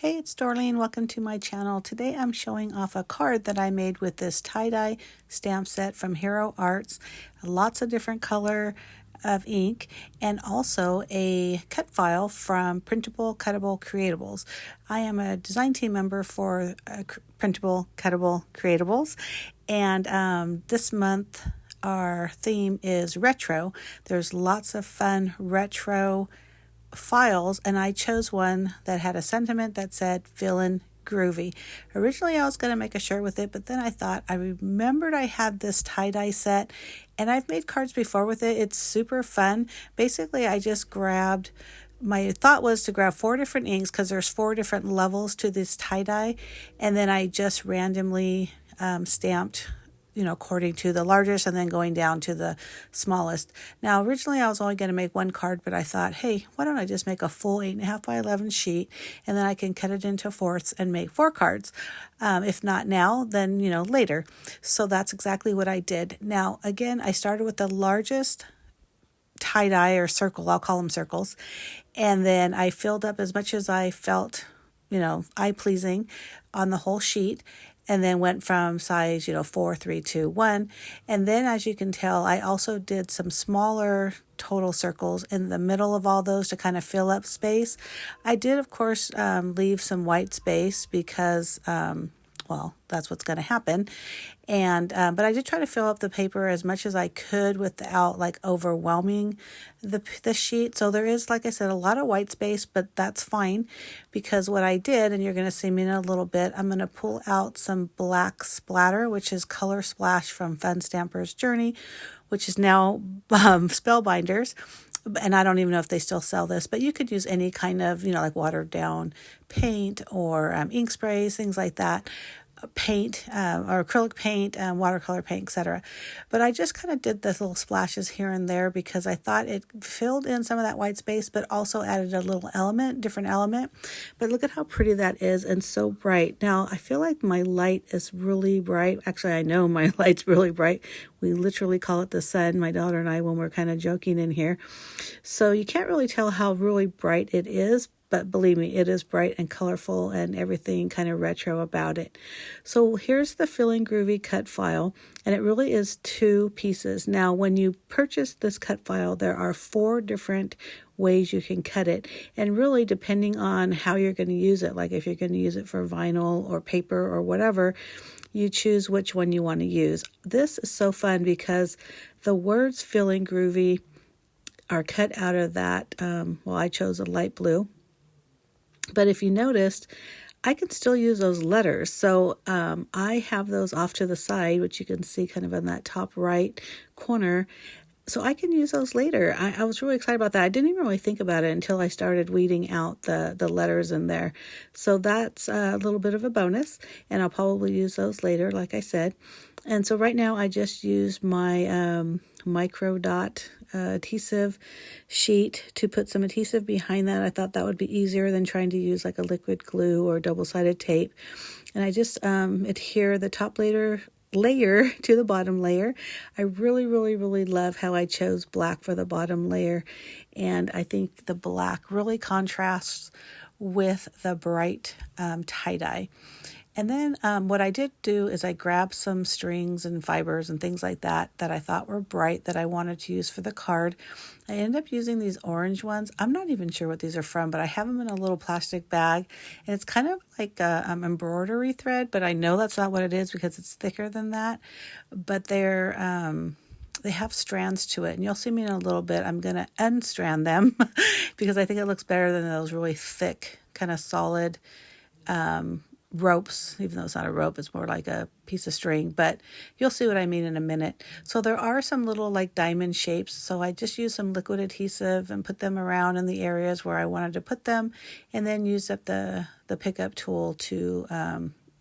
Hey, it's Dorleen. Welcome to my channel. Today I'm showing off a card that I made with this tie-dye stamp set from Hero Arts. Lots of different color of ink and also a cut file from Printable Cuttable Creatables. I am a design team member for Printable Cuttable Creatables, and this month our theme is retro. There's lots of fun retro files, and I chose one that had a sentiment that said feeling groovy. Originally I was going to make a shirt with it, but then I remembered I had this tie-dye set and I've made cards before with it. It's super fun. Basically I just grabbed, my thought was to grab 4 different inks because there's 4 different levels to this tie-dye, and then I just randomly stamped according to the largest and then going down to the smallest. Now, originally I was only going to make 1 card, but I thought, hey, why don't I just make a full 8.5 by 11 sheet, and then I can cut it into fourths and make 4 cards. If not now, then, later. So that's exactly what I did. Now, again, I started with the largest tie-dye or circle, I'll call them circles, and then I filled up as much as I felt, eye-pleasing on the whole sheet, and then went from size, 4, 3, 2, 1. And then, as you can tell, I also did some smaller total circles in the middle of all those to kind of fill up space. I did, of course, leave some white space because, that's what's going to happen. And but I did try to fill up the paper as much as I could without overwhelming the sheet. So there is, like I said, a lot of white space, but that's fine because what I did, and you're going to see me in a little bit, I'm going to pull out some black splatter, which is Color Splash from Fun Stamper's Journey, which is now Spellbinders. And I don't even know if they still sell this, but you could use any kind of, like watered down paint or ink sprays, things like that. Paint or acrylic paint, watercolor paint, etc. But I just kind of did the little splashes here and there because I thought it filled in some of that white space, but also added a little different element. But look at how pretty that is and so bright. Now, I feel like my light is really bright. Actually, I know my light's really bright. We literally call it the sun, my daughter and I, when we're kind of joking in here. So you can't really tell how really bright it is, but believe me, it is bright and colorful and everything kind of retro about it. So here's the Feeling Groovy cut file, and it really is 2 pieces. Now, when you purchase this cut file, there are 4 different ways you can cut it, and really depending on how you're going to use it, like if you're going to use it for vinyl or paper or whatever, you choose which one you want to use. This is so fun because the words Feeling Groovy are cut out of that. I chose a light blue. But if you noticed, I can still use those letters. So I have those off to the side, which you can see kind of in that top right corner. So I can use those later. I was really excited about that. I didn't even really think about it until I started weeding out the letters in there. So that's a little bit of a bonus, and I'll probably use those later, like I said. And so right now I just use my micro dot adhesive sheet to put some adhesive behind that. I thought that would be easier than trying to use like a liquid glue or double-sided tape. And I just adhere the top layer to the bottom layer. I really, really, really love how I chose black for the bottom layer. And I think the black really contrasts with the bright tie-dye. And then what I did do is I grabbed some strings and fibers and things like that I thought were bright that I wanted to use for the card. I ended up using these orange ones. I'm not even sure what these are from, but I have them in a little plastic bag. And it's kind of like embroidery thread, but I know that's not what it is because it's thicker than that. But they have strands to it. And you'll see me in a little bit. I'm going to unstrand them because I think it looks better than those really thick, kind of solid ropes, even though it's not a rope, it's more like a piece of string, but you'll see what I mean in a minute. So there are some little diamond shapes, so I just used some liquid adhesive and put them around in the areas where I wanted to put them, and then used up the pickup tool to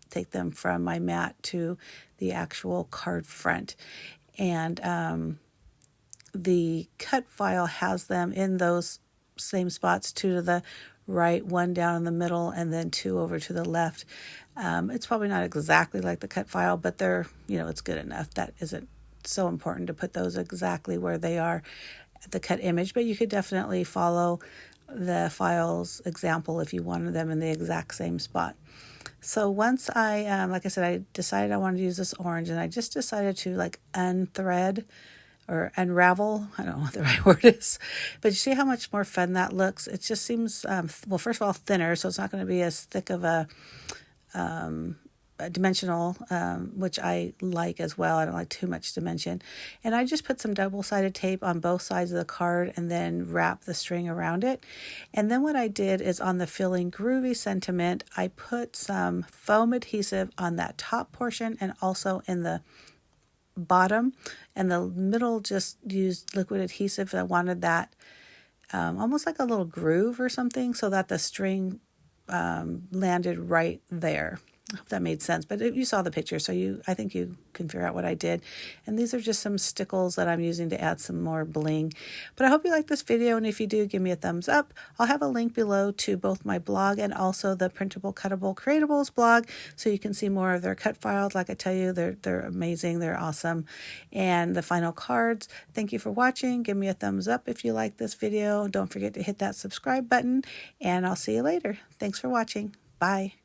take them from my mat to the actual card front. And the cut file has them in those same spots, 2 to the right, 1 down in the middle, and then 2 over to the left. It's probably not exactly like the cut file, but they're, it's good enough. That isn't so important to put those exactly where they are at the cut image, but you could definitely follow the files example if you wanted them in the exact same spot. So once I, like I said, I decided I wanted to use this orange, and I just decided to like unthread or unravel. I don't know what the right word is, but you see how much more fun that looks? It just seems, well, first of all, thinner, so it's not going to be as thick of a dimensional, which I like as well. I don't like too much dimension. And I just put some double-sided tape on both sides of the card and then wrap the string around it. And then what I did is on the Feeling Groovy sentiment, I put some foam adhesive on that top portion and also in the bottom, and the middle just used liquid adhesive. I wanted that almost like a little groove or something so that the string landed right there. I hope that made sense, but you saw the picture, so I think you can figure out what I did. And these are just some stickles that I'm using to add some more bling. But I hope you like this video, and if you do, give me a thumbs up. I'll have a link below to both my blog and also the Printable Cuttable Creatables blog, so you can see more of their cut files. Like I tell you, they're amazing, they're awesome. And the final cards. Thank you for watching. Give me a thumbs up if you like this video. Don't forget to hit that subscribe button, and I'll see you later. Thanks for watching. Bye.